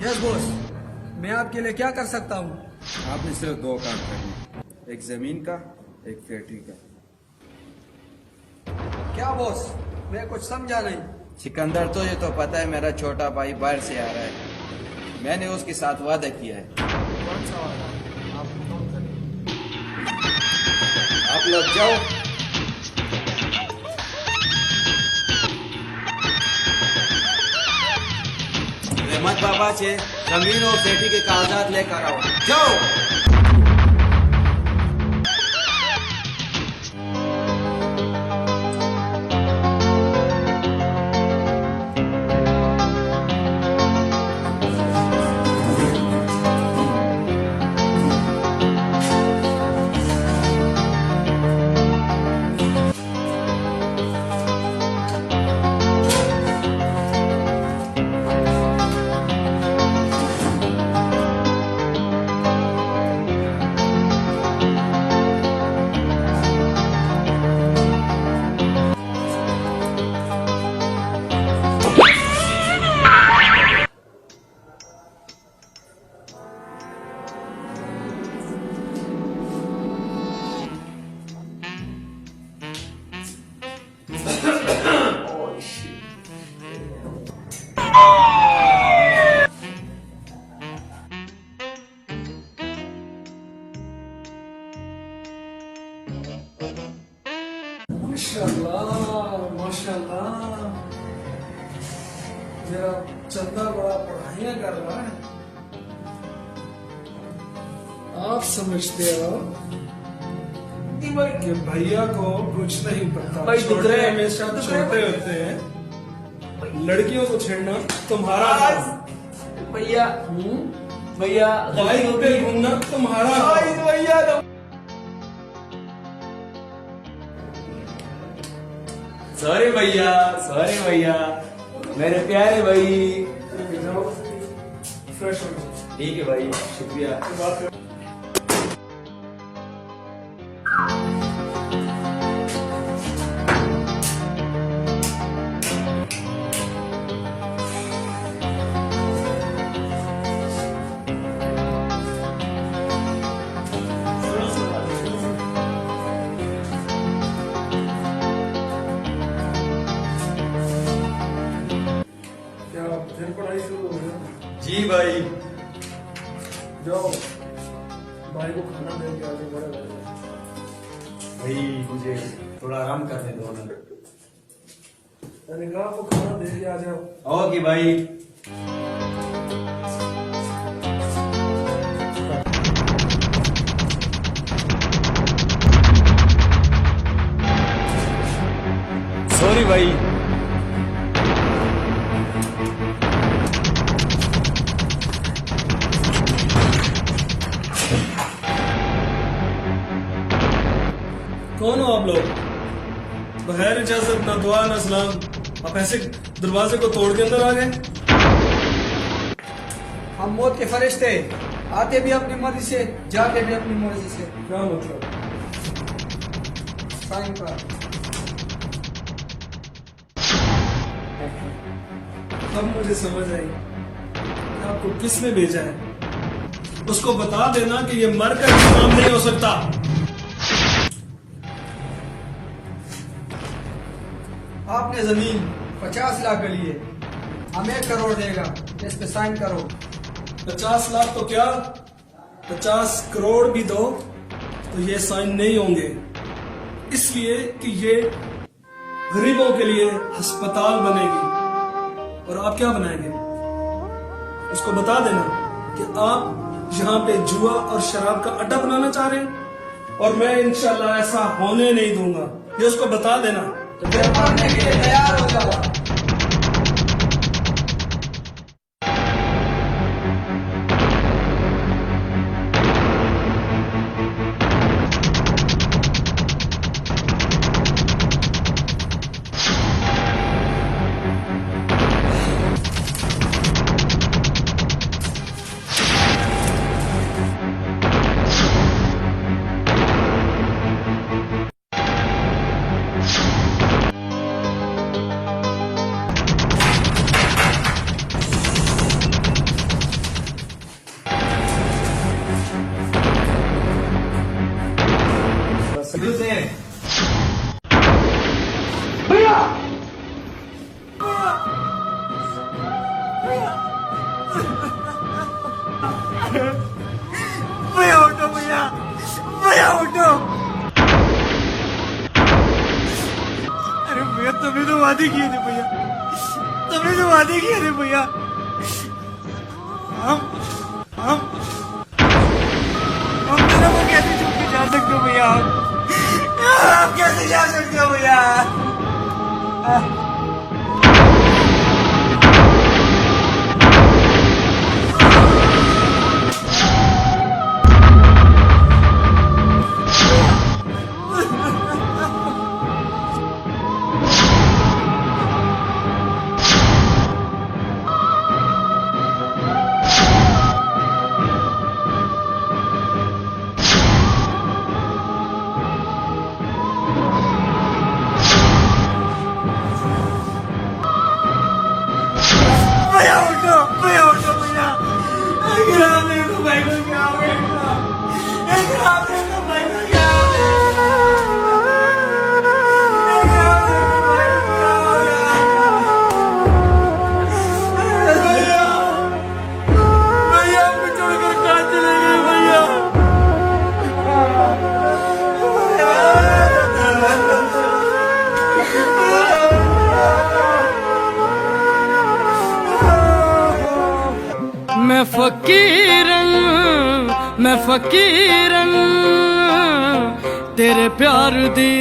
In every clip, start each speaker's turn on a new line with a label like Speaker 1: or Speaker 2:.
Speaker 1: Yes boss, मैं आपके लिए क्या कर सकता हूँ?
Speaker 2: आपने सिर्फ दो काम करने, एक जमीन का, एक फैक्ट्री का।
Speaker 1: क्या बॉस, मैं कुछ समझा नहीं।
Speaker 2: सिकंदर, तो ये तो पता है मेरा छोटा भाई बाहर से आ रहा है। मैंने उसके साथ वादा किया है।
Speaker 1: कौन सा वाला? आप नोट करें।
Speaker 2: आप लोग जाओ। रहमत बाबा से जमीन और फैक्ट्री के कागजात लेकर आओ। जाओ।
Speaker 1: माशाल्लाह माशाल्लाह, मेरा चंदा बड़ा पढ़ाइयाँ कर रहा है। आप समझते हो कि भैया को कुछ नहीं पता।
Speaker 3: भाई दिख रहे हैं।
Speaker 1: हमेशा छोटे होते हैं। लड़कियों को छेड़ना तुम्हारा काम।
Speaker 3: भैया भैया
Speaker 1: बाइक पे घूमना तुम्हारा काम।
Speaker 3: भैया सॉरी भैया मेरे प्यारे भाई।
Speaker 1: जाओ, फ्रेश हो जाओ।
Speaker 3: ठीक है भाई, शुक्रिया।
Speaker 1: बात करो। क्या फिर पढ़ाई शुरू हो गई?
Speaker 3: जी भाई।
Speaker 1: जाओ, भाई को खाना दे के आगे बढ़े।
Speaker 3: भाई मुझे थोड़ा आराम करने दो ना।
Speaker 1: मैंने कहा आपको खाना दे के आ जाओ।
Speaker 3: ओके भाई। सॉरी भाई।
Speaker 1: कौन हो आप लोग? बगैर इजाजत, ना दुआ ना सलाम, आप ऐसे दरवाजे को तोड़ के अंदर आ गए?
Speaker 4: हम मौत के फरिश्ते, आते भी अपनी मर्जी से, जाते भी अपनी मर्जी से।
Speaker 1: क्या मतलब?
Speaker 4: साइन का
Speaker 1: अब मुझे समझ आई कि आपको किसने भेजा है। उसको बता देना कि ये मरकर भी काम नहीं हो सकता।
Speaker 4: आपने जमीन 50 लाख के लिए हमें 1 करोड़ देगा, इस पे साइन करो।
Speaker 1: 50 लाख तो क्या, 50 करोड़ भी दो तो ये साइन नहीं होंगे, इसलिए कि ये गरीबों के लिए अस्पताल बनेगी। और आप क्या बनाएंगे? उसको बता देना कि आप यहाँ पे जुआ और शराब का अड्डा बनाना चाह रहे हैं और मैं इंशाल्लाह ऐसा होने नहीं दूंगा। ये उसको बता देना।
Speaker 4: तो फिर मारने के लिए तैयार हो जाओ।
Speaker 3: भैया उठो भैया, भैया उठो। अरे भैया तुमने तो वादे किए थे भैया, तुमने तो वादे किए थे भैया। हम तेरे को कैसे छूट के जा सकते हो भैया? आप कैसे जा सकते हो भैया? भैया उठो भैया। अगर आपने तो भाई को क्या हो गया? अगर आपने तो भाई को क्या हो गया? अगर आपने तो भाई को क्या हो गया? भैया आपको छोड़कर कहाँ चले गए भैया?
Speaker 5: मैं फकीरन तेरे प्यार दी।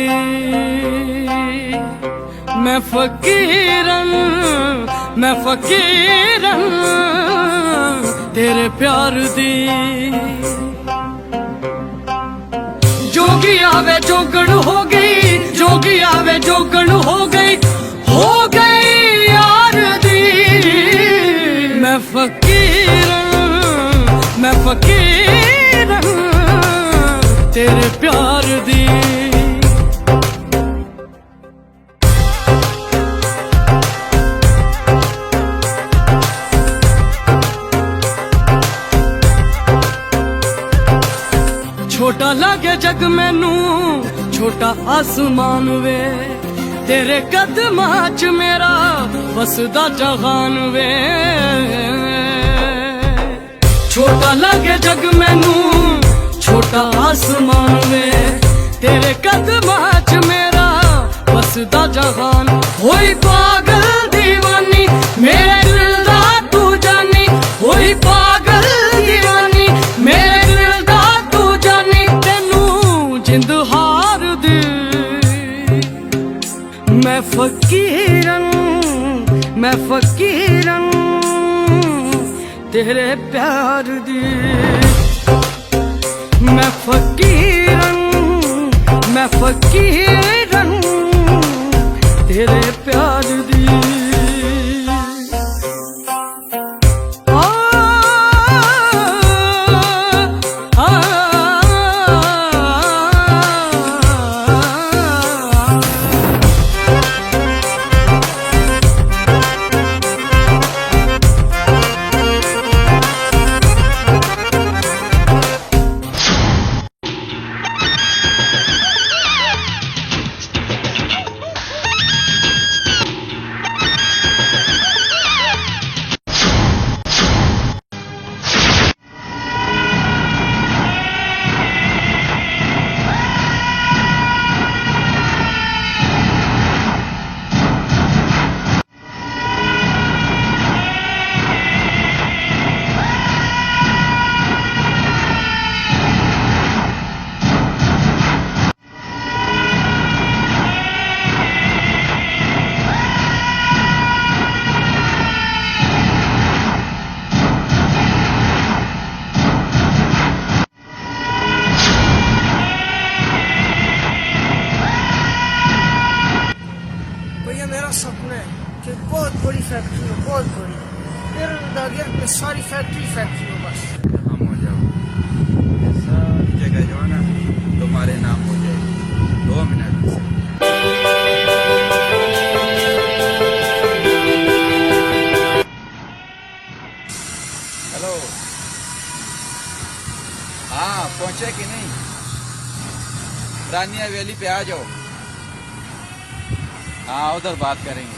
Speaker 5: मैं फकीरन तेरे प्यार दी। जोगी आवे जोगण हो गई, जोगी आवे जोगण हो गई यार दी। मैं फकीरन तेरे प्यार दी। छोटा लागे जग मैनू छोटा आसमान वे, तेरे कदमां च मेरा बसदा जहान वे। छोटा लागे जग मैनू छोटा आसमान वे, तेरे कदमां च मेरा बसदा जहान। होई पागल दीवानी मेरे दिल दा तू जानी, होई पागल दीवानी मेरे दिल दा तू जानी। तेनू जिंद हार दी। मैं फकीरन तेरे प्यार दी। मैं फकीरन तेरे प्यार दी।
Speaker 4: भैया मेरा सपना है कि बहुत बड़ी फैक्ट्री हो, बहुत बड़ी। फिर दागिया में सारी फैक्ट्री हो बस।
Speaker 2: हम हो जाओ, ये सारी जगह जो है ना तुम्हारे नाम हो जाएगी 2 मिनट से। हेलो, हाँ पहुंचे कि नहीं? रानिया वैली पे आ जाओ। हाँ उधर बात करेंगे।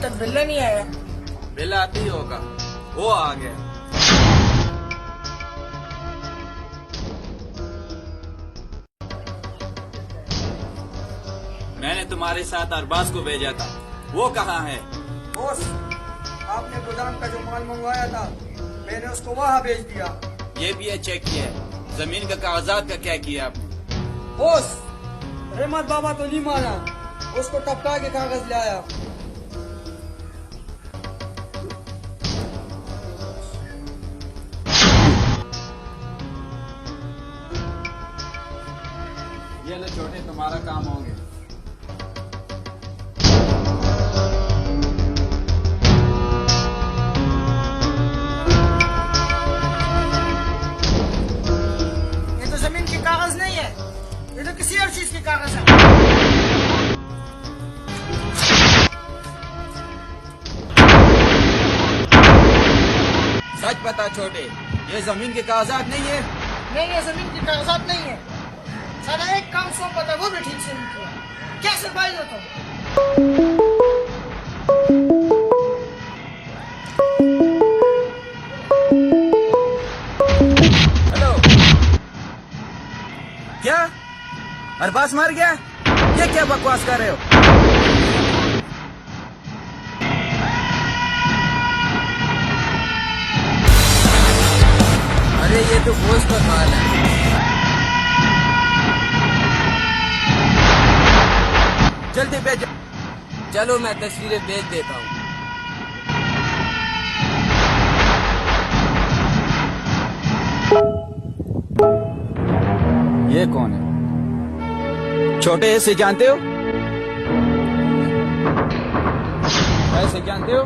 Speaker 4: तक बिल्ला नहीं आया।
Speaker 2: बिल आती ही होगा, वो आ गया। मैंने तुम्हारे साथ अरबाज को भेजा था, वो कहाँ है?
Speaker 3: बॉस, आपने गोदाम का जो माल मंगवाया था मैंने उसको वहाँ भेज दिया।
Speaker 2: ये भी है, चेक किया। जमीन का कागजात का क्या किया आपने?
Speaker 3: बॉस, रहमत बाबा तो नहीं माना, उसको टपका के कागज लाया।
Speaker 2: ये लो छोटे, तुम्हारा काम हो गया।
Speaker 4: ये तो जमीन के कागज नहीं है, ये तो किसी और चीज के कागज है।
Speaker 2: सच बता छोटे, ये जमीन के कागजात नहीं है?
Speaker 4: नहीं, ये जमीन के कागजात नहीं है। साला एक काम सौंपा था, वो भी ठीक से नहीं किया। क्या सरप्राइज हो तुम?
Speaker 2: हेलो, क्या अरबाज मर गया? ये क्या बकवास कर रहे हो? अरे ये तो बोझ का माल है। जल्दी भेज। चलो मैं तस्वीरें भेज देता हूँ। ये कौन है? छोटे ऐसे जानते हो? ऐसे जानते हो?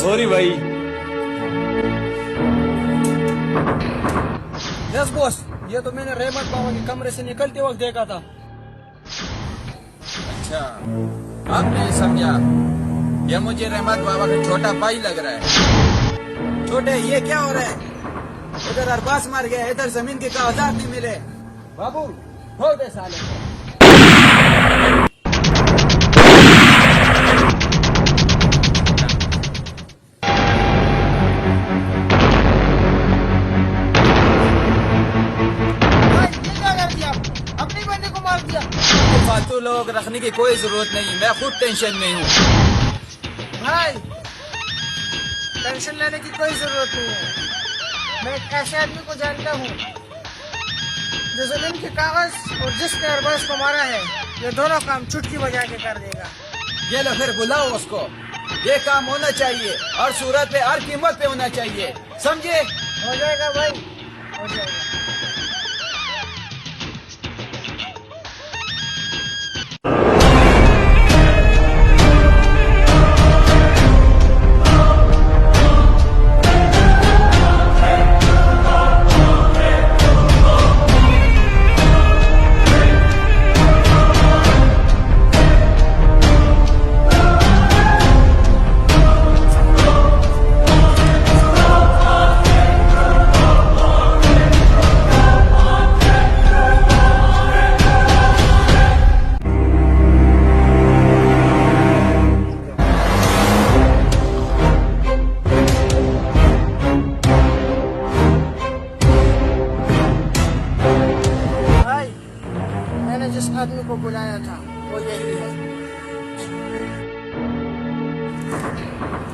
Speaker 1: सॉरी भाई।
Speaker 3: यस बॉस, ये तो मैंने रहमत बाबा के कमरे से निकलते वक्त देखा था।
Speaker 2: अच्छा, अब नहीं समझा। ये मुझे रहमत बाबा का छोटा भाई लग रहा है। छोटे, ये क्या हो रहा है? उधर अरबाज मर गया, इधर जमीन के कागजात नहीं मिले।
Speaker 3: बाबू, हो दे साले को।
Speaker 4: भाई, ये क्या कर दिया? अपने बंदे को मार दिया।
Speaker 2: फालतू लोग रखने की कोई जरूरत नहीं, मैं खुद टेंशन में हूँ।
Speaker 4: भाई, टेंशन लेने की कोई जरूरत नहीं है। मैं एक ऐसे आदमी को जानता हूँ जो जमीन के कागज और जिसने अरबाज को मारा है, ये दोनों काम चुटकी बजा के कर देगा।
Speaker 2: ये लो, फिर बुलाओ उसको। ये काम होना चाहिए, हर सूरत पे, हर कीमत पे होना चाहिए, समझे?
Speaker 4: हो जाएगा भाई, हो जाएगा। भाई, मैंने जिस आदमी को बुलाया था वो यही है।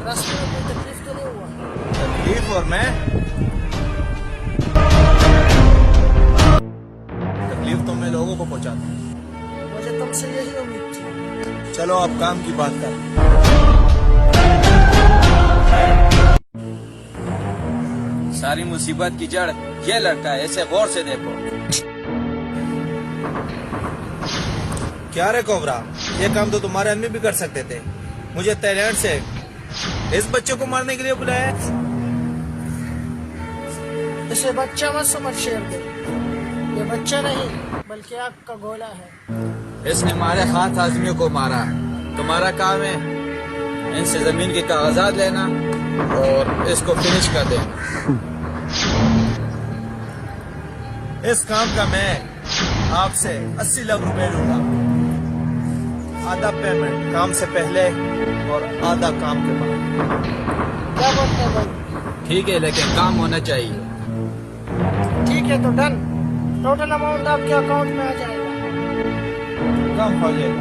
Speaker 4: रास्ते में कोई तकलीफ तो नहीं हुआ?
Speaker 2: तकलीफ और मैं? तकलीफ तो मैं लोगों को पहुंचाता हूँ।
Speaker 4: मुझे तुमसे यही उम्मीद थी।
Speaker 2: चलो अब काम की बात कर। सारी मुसीबत की जड़ ये लड़का है, इसे गौर से देखो।
Speaker 6: क्या रे कोबरा, ये काम तो तुम्हारे आदमी भी कर सकते थे। मुझे थाईलैंड से इस बच्चे को मारने के लिए बुलाया है।
Speaker 4: इसे बच्चा मत समझ शेर दे, ये बच्चा नहीं बल्कि आग का गोला है।
Speaker 2: इसने हमारे खास आदमियों को मारा। तुम्हारा काम है इनसे जमीन के कागजात लेना और इसको फिनिश कर देना।
Speaker 6: इस काम का मैं आपसे 80 लाख रुपए लूंगा। आधा पेमेंट काम से पहले और आधा काम के बाद।
Speaker 4: क्या बोलते हैं भाई?
Speaker 2: ठीक है, लेकिन काम होना चाहिए।
Speaker 4: ठीक है तो डन। टोटल अमाउंट आपके अकाउंट में आ जाएगा।
Speaker 6: काम हो जाएगा।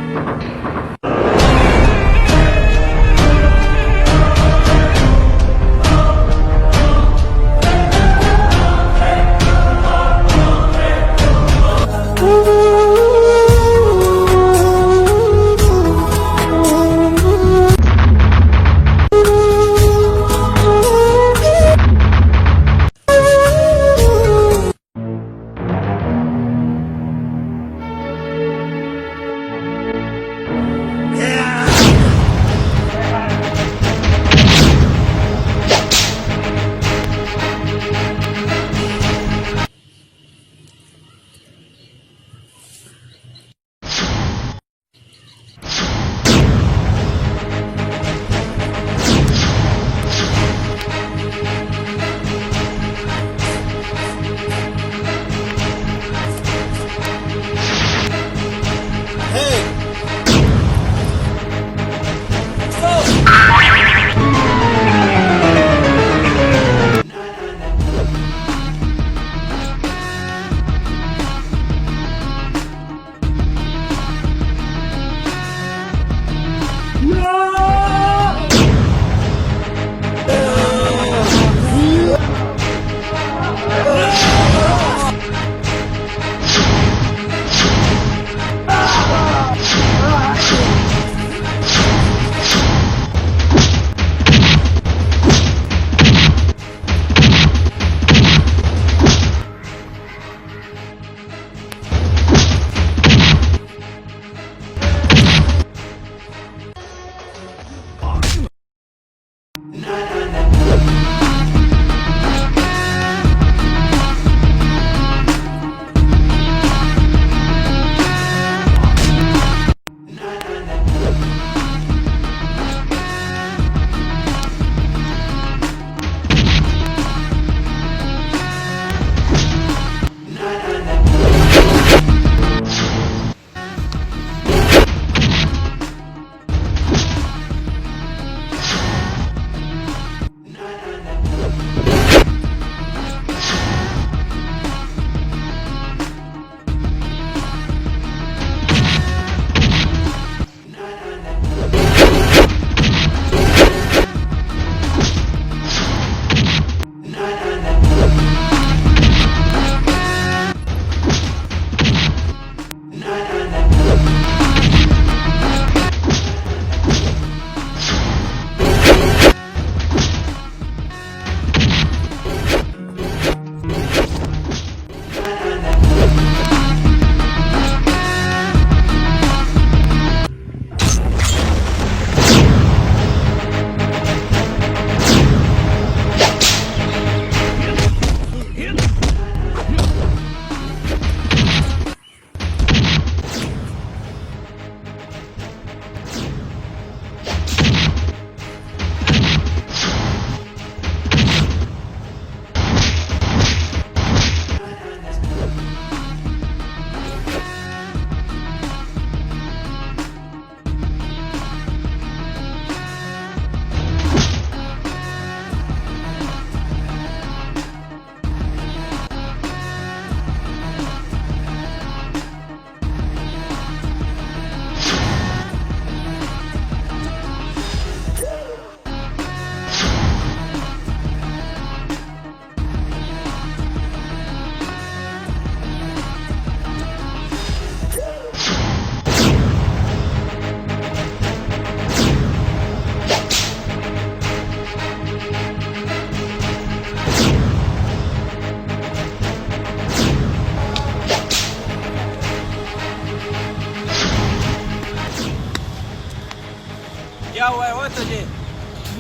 Speaker 2: क्या हुआ है वो तुझे?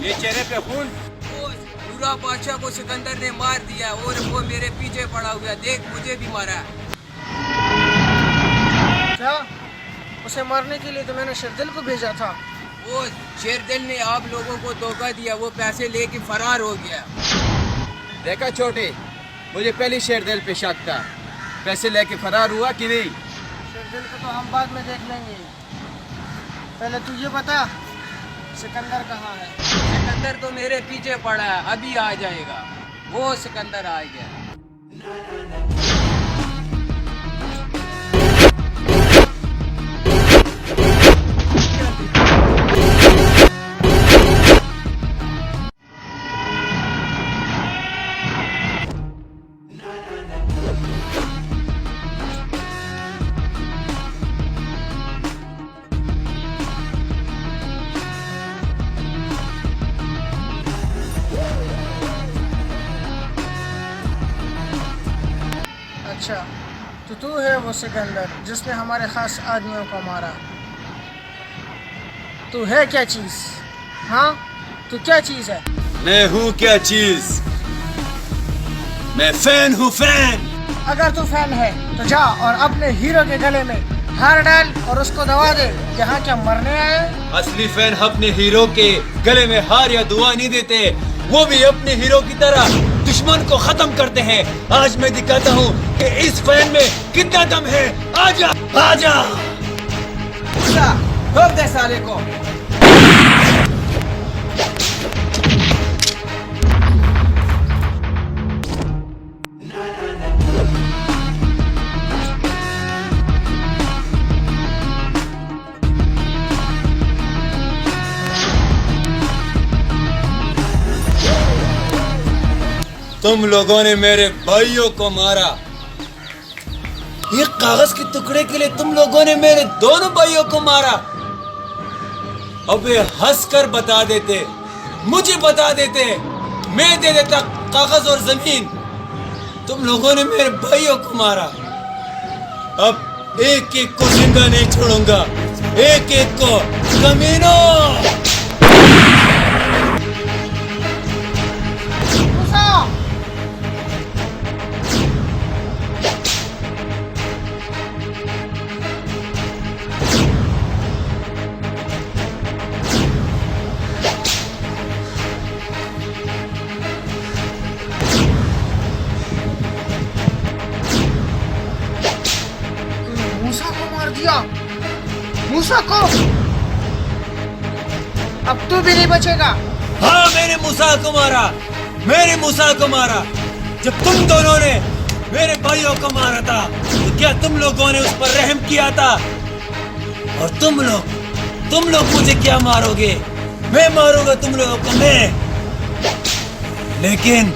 Speaker 2: ये चेहरे पे खून?
Speaker 7: पूरा बादशाह को सिकंदर ने मार दिया और वो मेरे पीछे पड़ा हुआ, देख मुझे भी मारा।
Speaker 4: क्या? उसे मारने के लिए तो मैंने शेरदिल को भेजा था।
Speaker 7: वो शेरदिल ने आप लोगों को धोखा दिया, वो पैसे लेके फरार हो गया।
Speaker 2: देखा छोटे, मुझे पहले शेरदिल पे शक था, पैसे लेके फरार हुआ कि नहीं?
Speaker 4: शेरदिल को तो हम बाद में देख लेंगे, पहले तू ये बता सिकंदर कहाँ है?
Speaker 7: सिकंदर तो मेरे पीछे पड़ा है, अभी आ जाएगा। वो सिकंदर आ गया।
Speaker 4: अच्छा, तो तू है वो सिकंदर जिसने हमारे खास आदमियों को मारा। तू है क्या चीज़? हाँ, तू क्या चीज़ है?
Speaker 6: मैं हूँ क्या चीज? मैं फैन हूँ, फैन।
Speaker 4: अगर तू फैन है तो जा और अपने हीरो के गले में हार डाल और उसको दबा दे। यहाँ क्या मरने आए?
Speaker 6: असली फैन अपने हीरो के गले में हार या दुआ नहीं देते, वो भी अपने हीरो की तरह दुश्मन को खत्म करते हैं। आज मैं दिखाता हूँ कि इस फैन में कितना दम है। आजा, आजा।
Speaker 2: मूसा, ठोक दे साले को।
Speaker 6: तुम लोगों ने मेरे भाइयों को मारा। ये कागज के टुकड़े के लिए तुम लोगों ने मेरे दोनों भाइयों को मारा। अबे हंस कर बता देते, मुझे बता देते, मैं दे देता कागज और जमीन। तुम लोगों ने मेरे भाइयों को मारा। अब एक एक को जिंदा नहीं छोड़ूंगा, एक एक को। कमीनों!
Speaker 4: मूसा को मार दिया, मूसा को। अब तू भी नहीं बचेगा।
Speaker 6: हाँ, मैंने मूसा को मारा, मेरे मूसा को मारा। जब तुम दोनों ने मेरे भाइयों को मारा था तो क्या तुम लोगों ने उस पर रहम किया था? और तुम लोग मुझे क्या मारोगे? मैं मारूंगा तुम लोगों को, मैं। लेकिन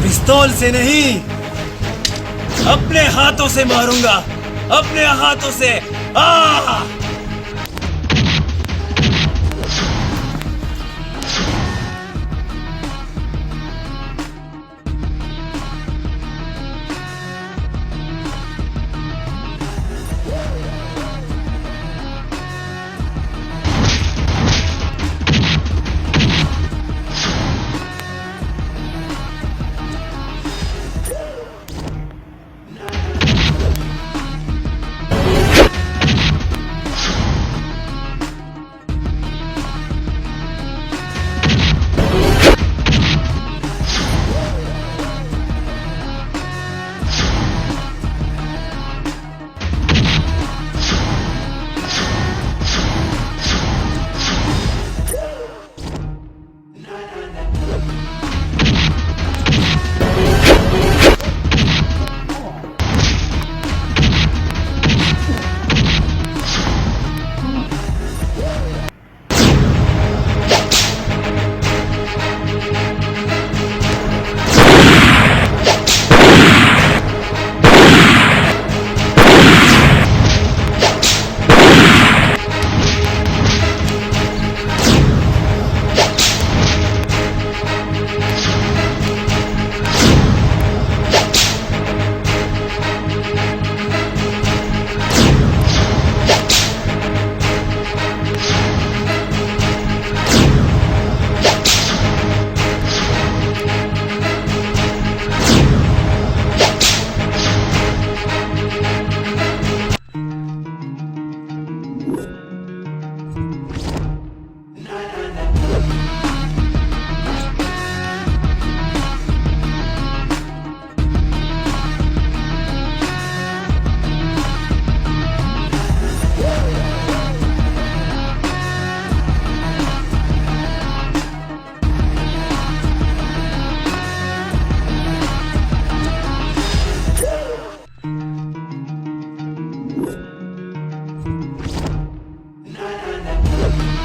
Speaker 6: पिस्तौल से नहीं, अपने हाथों से मारूंगा, अपने हाथों से।
Speaker 1: है।